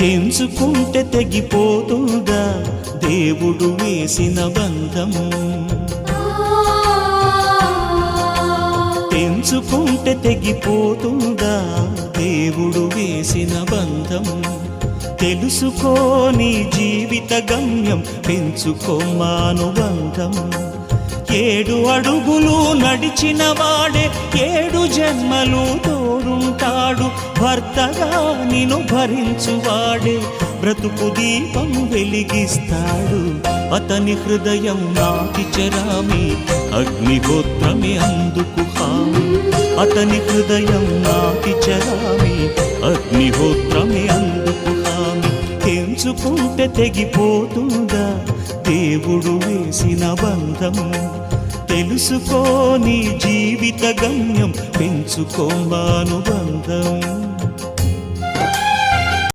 తెంచుకుంటే తెగిపోతుందా దేవుడు వేసిన బంధం? తెంచుకుంటే తెగిపోతుందా దేవుడు వేసిన బంధం? తెలుసుకో నీ జీవిత గమ్యం, పెంచుకో మానుబంధం. 7 అడుగులు నడిచిన వాడే 7 జన్మలు తోడుంటాడు. భర్తగా నిన్ను భరించువాడే బ్రతుకు దీపం వెలిగిస్తాడు. అతని హృదయం నాటి చెరామి, అగ్నిహోత్రమే అందుకు హామీ. అతని హృదయం నాటి చెరామి, అగ్నిహోత్రమే అందుకు హామీ. తెంచుకుంటే తెగిపోతుందా దేవుడు వేసిన బంధం? తెలుసుకో నీ జీవిత గమ్యం, పెంచుకో మానుబంధం.